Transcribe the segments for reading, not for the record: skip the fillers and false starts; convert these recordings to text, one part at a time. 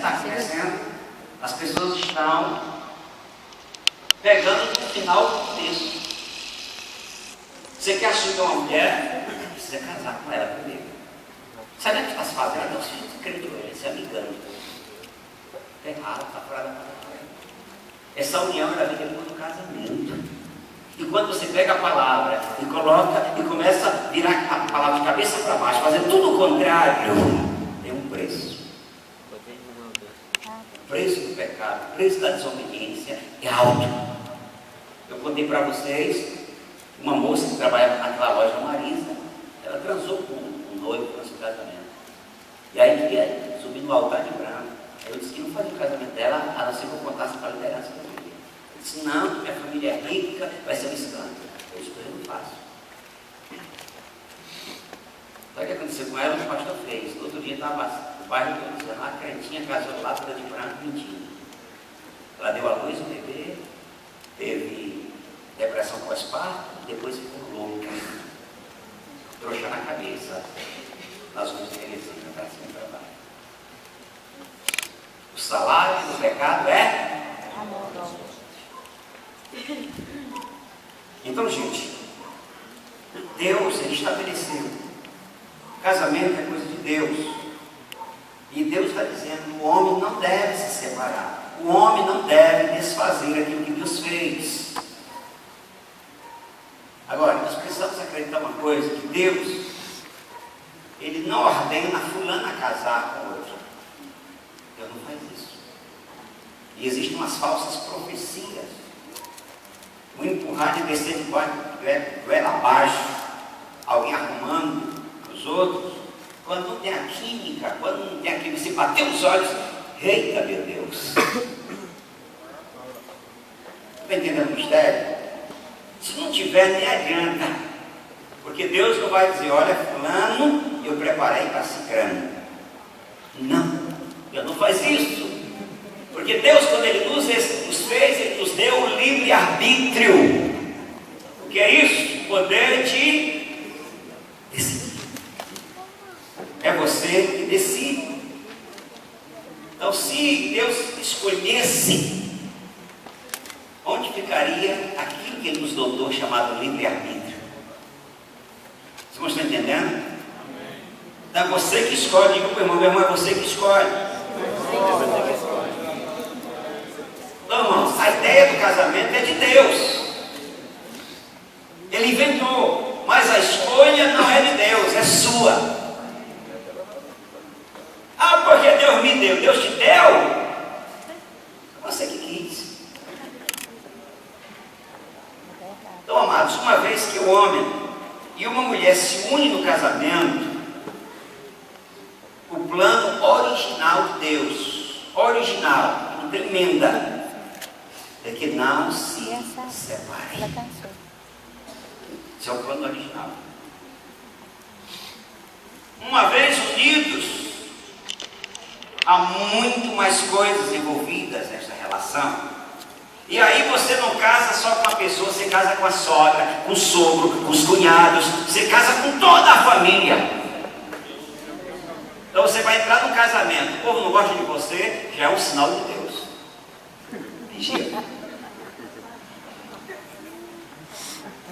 está acontecendo? As pessoas estão pegando no final do texto. Você quer assumir uma mulher? Precisa casar com ela primeiro. Sabe o que está se fazendo? Não se acreditou, se amigando. Está errado, está fora da palavra. Essa união era vida no casamento. E quando você pega a palavra e coloca e começa a virar a palavra de cabeça para baixo, fazer tudo o contrário, tem um preço. O preço do pecado, o preço da desobediência é alto. Eu contei para vocês, uma moça que trabalhava naquela loja Marisa, ela transou com um noivo no seu casamento. E aí queria subir no altar de branco. Eu disse que não fazia o casamento dela, a não ser que eu contasse para a liderança da família. Eu disse, não, minha família é rica, vai ser um escândalo. Eu disse, eu não faço. Sabe o que aconteceu com ela? O pastor fez. No outro dia estava no bairro todo dizendo, a crentinha casou lá toda de branco, mentindo. Ela deu à luz o bebê, teve depressão pós-parto, depois ficou louca, trouxa na cabeça, nas ruas de Teresina, para cima e para baixo. O salário do pecado é amor. Então, gente, Deus, Ele estabeleceu. Casamento é coisa de Deus. E Deus está dizendo, o homem não deve se separar. O homem não deve desfazer aquilo que Deus fez. Agora, nós precisamos acreditar uma coisa, que Deus, Ele não ordena fulano a casar com outra. Deus não faz isso. E existem umas falsas profecias. O empurrar de descer de goela abaixo, alguém arrumando os outros, quando não tem a química, quando não tem aquilo, se bater os olhos, eita meu Deus! Está entendendo o mistério? Se não tiver, nem adianta, porque Deus não vai dizer, olha, fulano, eu preparei para cicrano. Não, Deus não faz isso. Porque Deus, quando Ele nos fez, Ele nos deu o livre-arbítrio. O que é isso? O poder de decidir. É você que decide. Então, se Deus escolhesse, onde ficaria aquilo que Ele nos dotou, chamado livre-arbítrio? Vocês estão entendendo? Então, é você que escolhe. Diga para o meu irmão, é você que escolhe. Então, irmãos, a ideia do casamento é de Deus. Ele inventou, mas a escolha não é de Deus, é sua. Ah, porque Deus me deu. Deus te deu? Você que quis. Então, amados, uma vez que o homem e uma mulher se unem no casamento, o plano original de Deus, original, não tem emenda, é que não se separem. Esse é o plano original. Uma vez unidos, há muito mais coisas envolvidas nesta relação. E aí você não casa só com uma pessoa, você casa com a sogra, com o sogro, com os cunhados, você casa com toda a família. Então você vai entrar no casamento, o povo não gosta de você, já é um sinal de Deus. Vigia.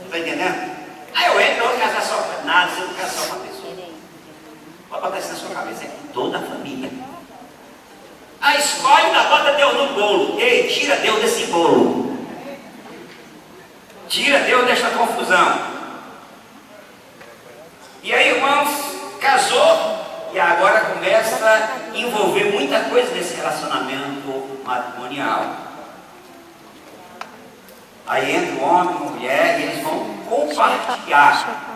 Está entendendo? Aí eu entro, eu vou casar só com nada, você não casa só com uma pessoa. Pode botar isso na sua cabeça, é com toda a família. Ah, escolhe, ainda bota Deus no bolo. Ei, tira Deus desse bolo. Tira Deus desta confusão. E aí, irmãos, casou. E agora começa a envolver muita coisa nesse relacionamento matrimonial. Aí entra o homem e a mulher e eles vão compartilhar